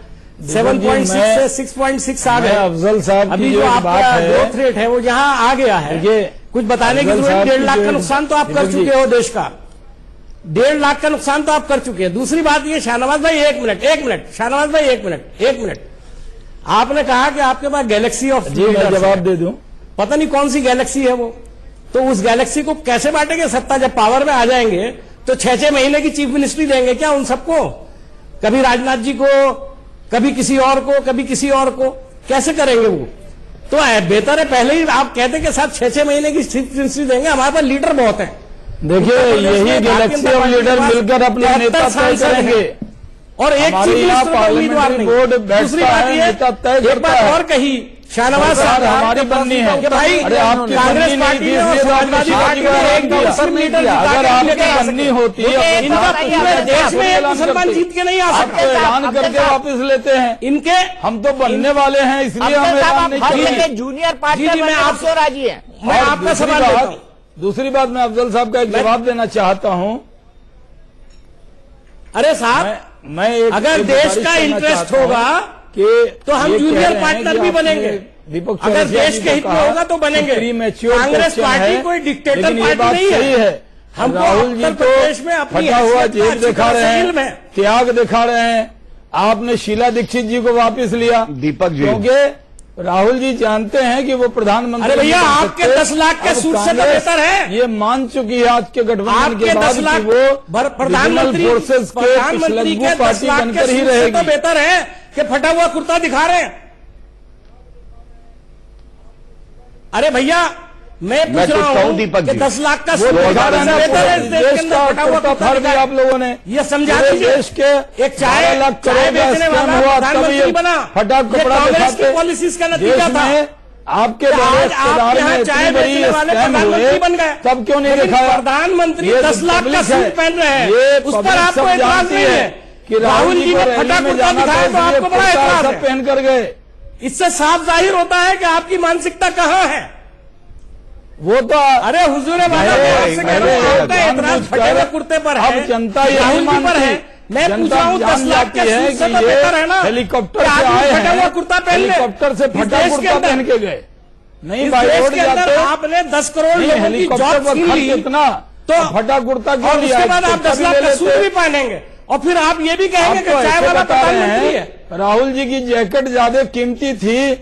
7.6 से 6.6 आ गए। अफजल साहब अभी जो आपका ग्रोथ रेट है वो जहां आ गया है, ये कुछ बताने की जरूरत। 1.5 लाख का नुकसान तो आप कर चुके हो देश का, 1.5 लाख का नुकसान तो आप कर चुके हैं। दूसरी बात ये, शहनवाज भाई एक मिनट, शहनवाज भाई एक मिनट। आपने कहा कि आपके पास गैलेक्सी ऑफ मैं जवाब दे दूं। पता नहीं कौन सी गैलेक्सी है वो, तो उस गैलेक्सी को कैसे बांटेंगे? सत्ता जब पावर में आ जाएंगे तो 6-6 महीने की चीफ मिनिस्ट्री देंगे क्या उन सबको? कभी राजनाथ जी को, कभी किसी और को, कभी किसी और को, कैसे करेंगे वो? तो बेहतर है पहले ही आप कहते कि साहब 6-6 महीने की चीफ मिनिस्ट्री देंगे, हमारे पास लीडर बहुत है। देखिए यही गैलेक्सी ऑफ लीडर मिलकर अपना नेता तय करेंगे और एक चीफ मिनिस्टर का उम्मीदवार नहीं। दूसरी बात ये, एक बात और कही शाहनवाज साहब, हमारी बननी है कि भाई कांग्रेस पार्टी ने और समाजवादी पार्टी ने एक मुस्लिम लीडर अगर आपकी बननी होती है, इनका पूरे देश में एक मुसलमान जीत के नहीं आ सकते। ऐलान करके वापस लेते हैं इनके, हम तो बनने वाले हैं, इसलिए हम ऐलान नहीं करेंगे। जूनियर पार्टनर मैं आपसे राजी है। मैं आपका सवाल लेता हूं। दूसरी बात मैं अफजल साहब का एक जवाब देना चाहता हूं। अरे साहब, मैं अगर देश का इंटरेस्ट होगा तो हम जूनियर पार्टनर भी बनेंगे। दीपक, अगर देश के हित में होगा तो बनेंगे। कांग्रेस पार्टी कोई डिक्टेटर पार्टी नहीं है। हम राहुल जी तो फटा हुआ जेब दिखा रहे हैं, त्याग दिखा रहे हैं। आपने शीला दीक्षित जी को वापस लिया दीपक जी, क्योंकि राहुल जी जानते हैं कि वो प्रधानमंत्री। अरे भैया, आपके 10 लाख के सूट से तो बेहतर है। ये मान चुकी है आज के गठबंधन के बाद 10 लाख वो प्रधानमंत्री फोर्सेस के पार्टी बनकर ही रहेगी। तो बेहतर है कि फटा हुआ कुर्ता दिखा रहे हैं। अरे भैया, मैं पूछ रहा हूं दीपक कि जी, 10 लाख का सूट बेहतर बेहतर है इस देश के अंदर फटा हुआ कुर्ता फर दिया आप लोगों ने। ये समझा दीजिए। देश के एक चाय बेचने वाला प्रधानमंत्री बना, फटा कपड़ा कांग्रेस की पॉलिसीज का नतीजा था। आपके आज आप यहाँ चाय बेचने वाले प्रधानमंत्री बन गए, तब क्यों नहीं दिखाया? प्रधानमंत्री 10 लाख का सूट पहन रहे हैं, उस पर आपको एतराज नहीं है कि राहुल जी ने फटा कुर्ता दिखाया तो आपको बड़ा एतराज है। पहन कर गए। इससे साफ जाहिर होता है कि आपकी मानसिकता कहां है। वो तो अरे हुजूर एतराज फटे हुए कुर्ते पर है, अब जनता यही राहुल जी पर है। मैं पूछ रहा हूँ 10 लाख के सूद से तो बेहतर है ना हेलीकॉप्टर कि से आदमी आए फटा हुआ हैं, कुर्ता पहन ले। हेलीकॉप्टर से इस फटा देश के कुर्ता अंदर- पहन के गए, नहीं इस भाई देश रोड के अंदर जाते आपने 10 करोड़ लोगों की हेलीकॉप्टर जॉब पर छीन ली, खर्च इतना तो फटा कुर्ता क्यों और लिया? उसके बाद आप 10 लाख का सूद भी पहनेंगे और फिर आप ये भी कहेंगे कि आपको चाय ऐसे वाला बता रहे प्रधानमंत्री है। हैं राहुल जी की जैकेट ज्यादा कीमती थी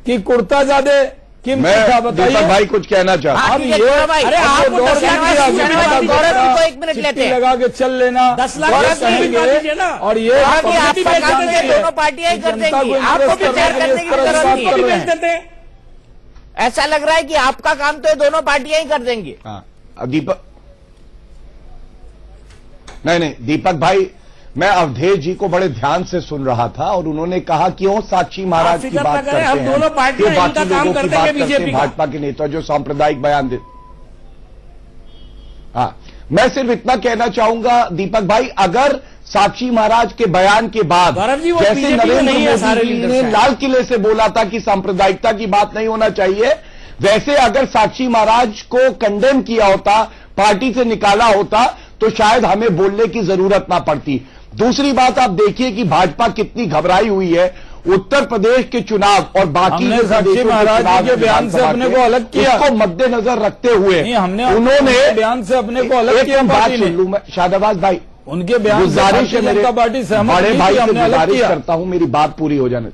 कि कुर्ता ज्यादा कीमती मैं था, दीपक बताइए। भाई कुछ कहना चाहता हूं। हाँ, ठीक है, गौरव भाई। अरे आपको दौड़ 10 लाख दिया, का सूद कि भी फटा दीजिए कुर्ता ना। को 1 मिनट चिट्ठी लेते हैं। लगा के चल लेना, 10 लाख गौरव का सूद भी कहेंगे, दीजिए ना। और ये हाँ, कि पब्लिक आपका का काम काम है, है। दोनों पार्टियां ही कर जनता को देंगी। आपको impress विचार करने के लिए करने इस की तरह जरूरत बात नहीं कर है। रहे भेज हैं। देते हैं। ऐसा लग रहा है कि आपका काम तो ये दोनों पार्टियां ही कर देंगी। हाँ, अब दीपक नहीं, दीपक भाई, मैं अवधेश जी को बड़े ध्यान से सुन रहा था और उन्होंने कहा क्यों साक्षी महाराज आप की फिक्र बात ना करते करें, हम हैं, दोनों पार्टियां क्यों इनका बाकी काम लोगों की करते बात हैं करते बीजेपी हैं, का। भाजपा के नेता जो सांप्रदायिक बयान दे। हाँ, मैं सिर्फ इतना कहना चाहूंगा दीपक भाई, अगर साक्षी महाराज के बयान के बाद गौरव जी, वो जैसे बीजेपी में नरेंद्र नहीं है, सारे मोदी जी लीडर्स ने हैं। लाल किले से बोला था कि सांप्रदायिकता की बात नहीं होना चाहिए, वैसे अगर साक्षी महाराज को कंडेम किया होता, पार्टी से निकाला होता, तो शायद हमें बोलने की जरूरत ना पड़ती। दूसरी बात, आप देखिए कि भाजपा कितनी घबराई हुई है। उत्तर प्रदेश के चुनाव और बाकी हमने जो साक्षी प्रदेशों के महाराज जी चुनाव के बयान से विधानसभा अपने के, को अलग किया। उसको मद्देनजर रखते हुए नहीं, हमने उन्होंने उनके बयान से अपने को अलग एक किया बात पार्टी ने। सुन लूं मैं, शाहनवाज भाई, उनके बयान से गुजारिश है भारतीय मेरे जनता पार्टी सहमत बड़े नहीं भाई थी, से हमने अलग गुजारिश किया। करता हूं, मेरी बात पूरी हो जाने।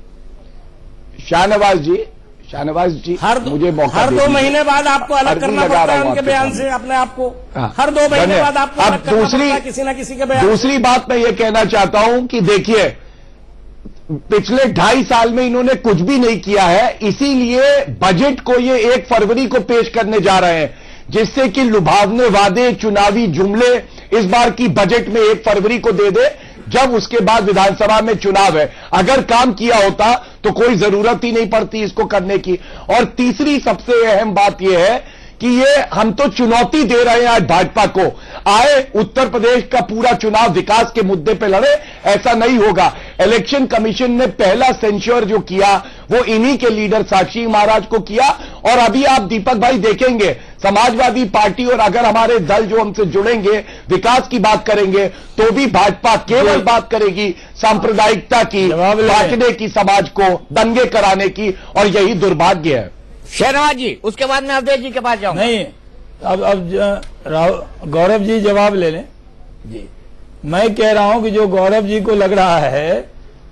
शाहनवाज जी मुझे मौका हर दे 2 दीजिए। महीने बाद आपको अलग अर्जी करना लगा पड़ता रहा है हूं उनके आपके बयान सामने। से अपने आप को। हाँ। हर 2 महीने धन्यवाद। बाद आपको अब अलग करना दूसरी- पड़ता है किसी न किसी के बयान से। दूसरी बात मैं ये कहना चाहता हूं कि देखिए, पिछले 2.5 साल में इन्होंने कुछ भी नहीं किया है, इसीलिए बजट को ये 1 फरवरी को पेश करने जा रहे हैं, जिससे कि लुभावने वादे, चुनावी जुमले इस बार की बजट में 1 फरवरी को दे दे, जब उसके बाद विधानसभा में चुनाव है। अगर काम किया होता तो कोई जरूरत ही नहीं पड़ती इसको करने की। और तीसरी सबसे अहम बात यह है कि ये हम तो चुनौती दे रहे हैं आज भाजपा को, आए उत्तर प्रदेश का पूरा चुनाव विकास के मुद्दे पे लड़े। ऐसा नहीं होगा। इलेक्शन कमीशन ने पहला सेंश्योर जो किया वो इन्हीं के लीडर साक्षी महाराज को किया। और अभी आप दीपक भाई देखेंगे, समाजवादी पार्टी और अगर हमारे दल जो हमसे जुड़ेंगे, विकास की बात करेंगे, तो भी भाजपा केवल बात करेगी सांप्रदायिकता की, जवाब ले। बांटने की, समाज को दंगे कराने की, और यही दुर्भाग्य है। शहनवाज जी, उसके बाद मैं अवधेश जी के पास जाऊंगा। नहीं, अब गौरव जी जवाब ले लें जी। मैं कह रहा हूं कि जो गौरव जी को लग रहा है,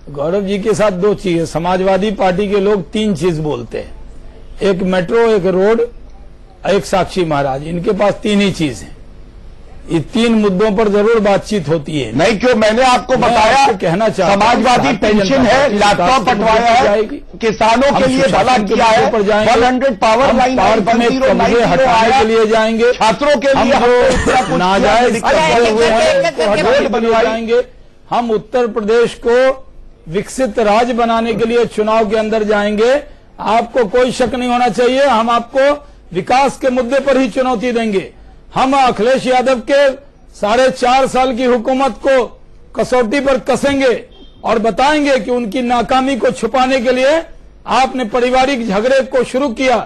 गौरव जी के साथ 2 चीजें, समाजवादी पार्टी के लोग 3 चीज बोलते हैं, एक मेट्रो, एक रोड, एक साक्षी महाराज। इनके पास 3 ही चीज है। ये 3 मुद्दों पर जरूर बातचीत होती है। नहीं, क्यों, मैंने आपको मैं बताया, आपको कहना चाहता हूं, समाजवादी भारतीय पेंशन जनता है, पार्टी लैपटॉप विकास के बंटवाया मुद्दे पर है, जाएगी। किसानों के हम लिए भला सुशासन के किया मुद्दे है, पर जाएंगे। 100 पावर हम लाइन पार्क में कब्जे हटाने के लिए जाएंगे। छात्रों के हम लिए जो नाजायज अरे, कब्जे हुए हैं एक-एक उनको करके हटाने के लिए बनवाई। जाएंगे। हम उत्तर प्रदेश को विकसित राज्य बनाने के लिए चुनाव के अंदर जाएंगे। आपको कोई शक नहीं होना चाहिए, हम आपको विकास के मुद्दे पर ही चुनौती देंगे। हम अखिलेश यादव के 4.5 साल की हुकूमत को कसौटी पर कसेंगे और बताएंगे कि उनकी नाकामी को छुपाने के लिए आपने पारिवारिक झगड़े को शुरू किया।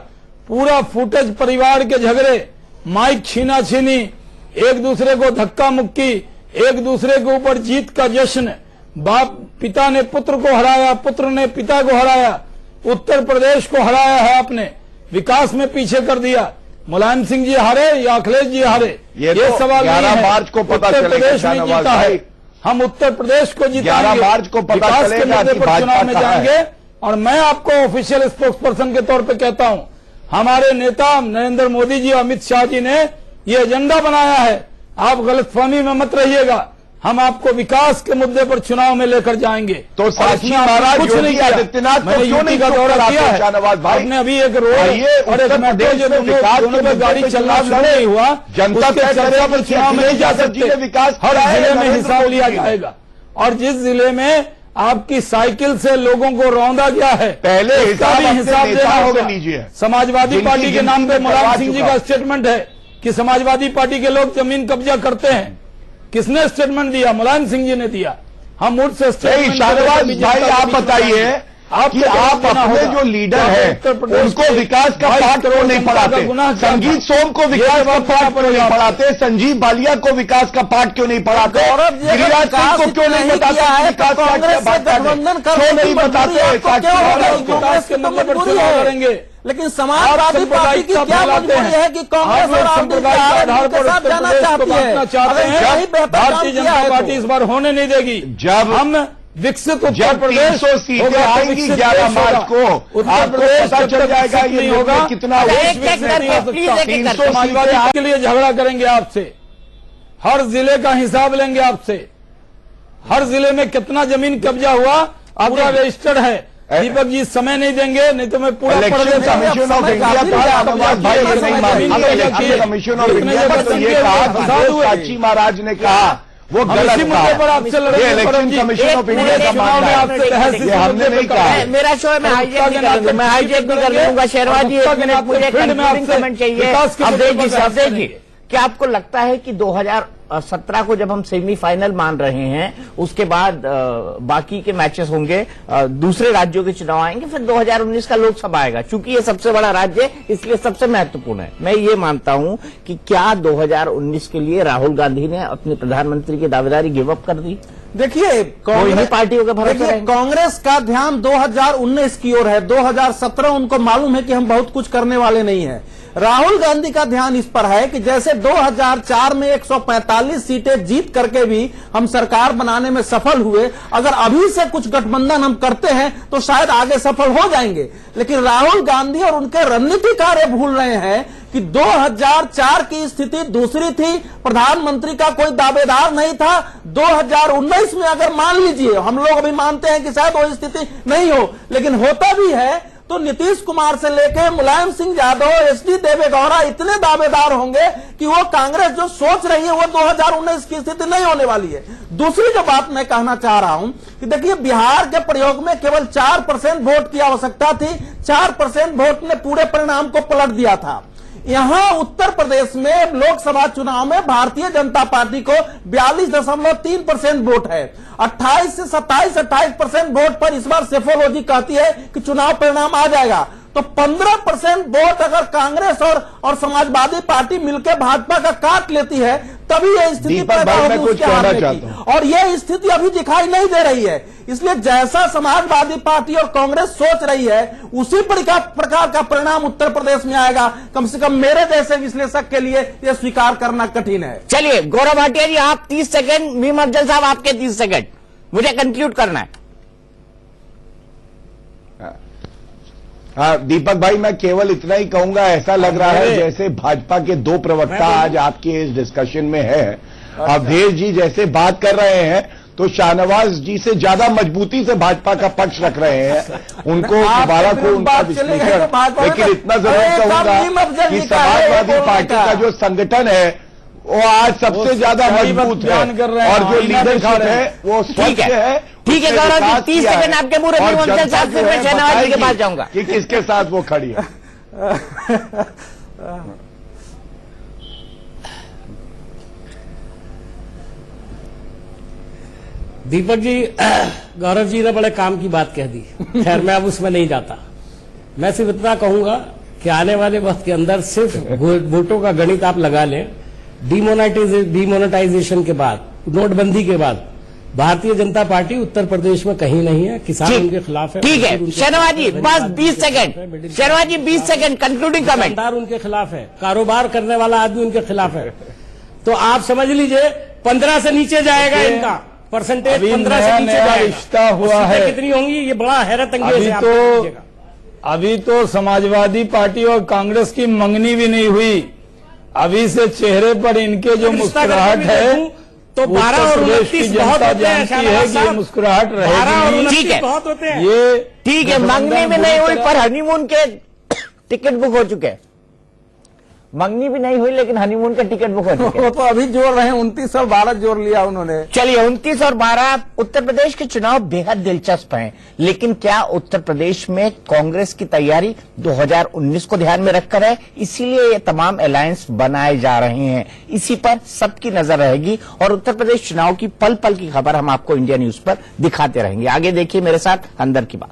पूरा फुटेज परिवार के झगड़े, माइक छीना छीनी, एक दूसरे को धक्का मुक्की, एक दूसरे के ऊपर जीत का जश्न, बाप पिता ने पुत्र को हराया, पुत्र ने पिता को हराया, उत्तर प्रदेश को हराया है आपने, विकास में पीछे कर दिया। मुलायम सिंह जी हारे या अखिलेश जी हारे, ये तो सवाल 11 नहीं है। मार्च को पता उत्तर चलेगा, प्रदेश में शाहनवाज जीता है, भाई। हम उत्तर प्रदेश को जिताएंगे। 11 मार्च को पता विकास के चलेगा मुद्दे कि पर भाजपा चुनाव में कहाँ है। जाएंगे। और मैं आपको ऑफिशियल स्पोक्स पर्सन के तौर पे कहता हूं, हमारे नेता नरेंद्र मोदी जी, अमित शाह जी ने ये एजेंडा बनाया है। आप गलतफहमी में मत रहिएगा, हम आपको विकास के मुद्दे पर चुनाव में लेकर जाएंगे। तो साक्षी महाराज कुछ नहीं योगी किया। आदित्यनाथ को मैंने क्यों यूपी नहीं का चुप दौरा कराते किया है। शाहनवाज भाई? आपने अभी एक रोड आइए, और एक उत्तर मेट्रो प्रदेश जो में विकास दोनों के पे गाड़ी मुद्दे पे चलना चुनाव शुरू लड़े। नहीं हुआ, जनता उसके तय चर्चा करेगी पर कि चुनाव में नहीं जा अखिलेश सकते। जी ने विकास हर किया है, जिले में नरेंद्र हिसाब मोदी लिया जी ने। जाएगा। और जिस जिले में आपकी साइकिल से लोगों को रौंदा गया है, पहले उसका हिसाब भी अपने हिसाब देना नेताओं से होगा। लीजिए। समाजवादी जिनकी पार्टी के नाम पे गिनती में मुलायम करवा सिंह जी चुका। का स्टेटमेंट है कि समाजवादी पार्टी के लोग जमीन कब्जा करते हैं। किसने स्टेटमेंट दिया? मुलायम सिंह जी ने दिया। हम मुझसे नहीं, शाहनवाज भाई, आप बताइए कि आप अपने जो लीडर हैं उनको विकास का पाठ क्यों नहीं पढ़ाते? संगीत सोम को विकास का पाठ क्यों नहीं पढ़ाते? संजीव बालिया को विकास का पाठ क्यों नहीं पढ़ाते? गिरिराज सिंह को क्यों नहीं बताते? विकास क्यों नहीं बताते? कांग्रेस के मुद्दे पर चुनाव लड़ेंगे, लेकिन समाजवादी पार्टी की क्या मजबूरी है कि कांग्रेस और आधार पर जाना चाहती है? भारतीय जनता पार्टी इस बार होने नहीं देगी। जब हम विकसित उत्तर प्रदेश 300 सीटें आएंगी 11 मार्च को, उत्तर प्रदेश पता चल जाएगा ये नहीं होगा कितना समाजवादी के लिए झगड़ा करेंगे आपसे, हर जिले का हिसाब लेंगे आपसे, हर जिले में कितना जमीन कब्जा हुआ आपका रजिस्टर्ड है। दीपक जी समय नहीं देंगे, नहीं तो मैं पूरा कमीशन ऑफ इंडिया तो ये कहा साक्षी महाराज ने कहा वो गलत पर आपसे ये इलेक्शन कमीशन ऑफ इंडिया का मामला है, हमने नहीं कहा। मेरा शो है, मैं हाईजेक भी कर लूंगा। शहरवाज जी, एक मिनट, मुझे कंक्लूडिंग कमेंट चाहिए। अवधेश जी, क्या आपको लगता है कि 2017 को जब हम सेमीफाइनल मान रहे हैं, उसके बाद बाकी के मैचेस होंगे, दूसरे राज्यों के चुनाव आएंगे, फिर 2019 का लोकसभा आएगा? चूंकि ये सबसे बड़ा राज्य है इसलिए सबसे महत्वपूर्ण है। मैं ये मानता हूं कि क्या 2019 के लिए राहुल गांधी ने अपनी प्रधानमंत्री की दावेदारी गिव अप कर दी? देखिए, पार्टियों का भरोसा, कांग्रेस का ध्यान 2019 की ओर है। 2017 उनको मालूम है कि हम बहुत कुछ करने वाले नहीं है। राहुल गांधी का ध्यान इस पर है कि जैसे 2004 में 145 सीटें जीत करके भी हम सरकार बनाने में सफल हुए, अगर अभी से कुछ गठबंधन हम करते हैं तो शायद आगे सफल हो जाएंगे। लेकिन राहुल गांधी और उनके रणनीतिकार भूल रहे हैं कि 2004 की स्थिति दूसरी थी, प्रधानमंत्री का कोई दावेदार नहीं था। 2019 में अगर मान लीजिए, हम लोग अभी मानते हैं कि शायद वो स्थिति नहीं हो, लेकिन होता भी है तो नीतीश कुमार से लेके मुलायम सिंह यादव, एचडी देवेगौड़ा इतने दावेदार होंगे कि वो कांग्रेस जो सोच रही है वो 2019 की स्थिति नहीं होने वाली है। दूसरी जो बात मैं कहना चाह रहा हूं कि देखिए, बिहार के प्रयोग में केवल 4% वोट की आवश्यकता थी, 4% वोट ने पूरे परिणाम को पलट दिया था। यहां उत्तर प्रदेश में लोकसभा चुनाव में भारतीय जनता पार्टी को 42.3% वोट है। 28 से 28% वोट पर इस बार सेफोलॉजी कहती है कि चुनाव परिणाम आ जाएगा। तो 15% वोट अगर कांग्रेस और समाजवादी पार्टी मिलकर भाजपा का काट लेती है, तभी यह स्थिति पैदा होगी उसके हारने की, और यह स्थिति अभी दिखाई नहीं दे रही है। इसलिए जैसा समाजवादी पार्टी और कांग्रेस सोच रही है उसी प्रकार का परिणाम उत्तर प्रदेश में आएगा। कम से कम मेरे जैसे विश्लेषक के लिए यह स्वीकार करना कठिन है। चलिए गौरव भाटिया जी, आप 30 सेकंड, मीम अफजल साहब आपके 30 सेकंड, मुझे कंक्लूड करना है। हाँ दीपक भाई, मैं केवल इतना ही कहूंगा, ऐसा लग रहा है जैसे भाजपा के दो प्रवक्ता आज आपके इस डिस्कशन में है। अवधेश जी जैसे बात कर रहे हैं तो शाहनवाज जी से ज्यादा मजबूती से भाजपा का पक्ष रख रहे हैं, उनको दोबारा को उनका विश्लेषण। लेकिन इतना जरूर कहूंगा कि समाजवादी पार्टी का जो संगठन है वो आज सबसे ज्यादा मजबूत है, और जो लीडरशिप है वो स्वच्छ है। ठीक है गौरव जी, 30 सेकंड आपके पूरे, फिर मैं शहनवाज जी के पास जाऊंगा कि किसके साथ वो खड़ी है। दीपक जी, गौरव जी ने बड़े काम की बात कह दी। खैर मैं अब उसमें नहीं जाता। मैं सिर्फ इतना कहूंगा कि आने वाले वक्त के अंदर सिर्फ वोटों का गणित आप लगा लें। डिमोनेटाइजेशन के बाद, नोटबंदी के बाद भारतीय जनता पार्टी उत्तर प्रदेश में कहीं नहीं है। किसान उनके खिलाफ है। ठीक है शहनवाज जी, बस 20 सेकंड। शहनवाज जी 20 सेकंड कंक्लूडिंग कमेंट। दुकानदार उनके खिलाफ है, कारोबार करने वाला आदमी उनके खिलाफ है। तो आप समझ लीजिए 15 से नीचे जाएगा इनका परसेंटेज, 15 से नीचे रिश्ता हुआ है। कितनी होंगी ये बड़ा हैरत अंगेज है। अभी तो समाजवादी पार्टी और कांग्रेस की मंगनी भी नहीं हुई। अभी से चेहरे पर इनके जो मुस्कुराहट है तो 12 और 29 बहुत होते हैं। कि ये मुस्कुराहट रहेगी। ठीक है, बहुत होते हैं ये ठीक है। मंगनी भी नहीं हुई पर हनीमून के टिकट बुक हो चुके हैं। मंगनी भी नहीं हुई लेकिन हनीमून का टिकट बुक हो चुके हैं। तो अभी जोड़ रहे हैं 29 और 12 जोड़ लिया उन्होंने। चलिए 29 और 12। उत्तर प्रदेश के चुनाव बेहद दिलचस्प हैं, लेकिन क्या उत्तर प्रदेश में कांग्रेस की तैयारी 2019 को ध्यान में रखकर है? इसीलिए ये तमाम अलायंस बनाए जा रहे हैं। इसी पर सबकी नजर रहेगी और उत्तर प्रदेश चुनाव की पल पल की खबर हम आपको इंडिया न्यूज पर दिखाते रहेंगे। आगे देखिए मेरे साथ अंदर की बात।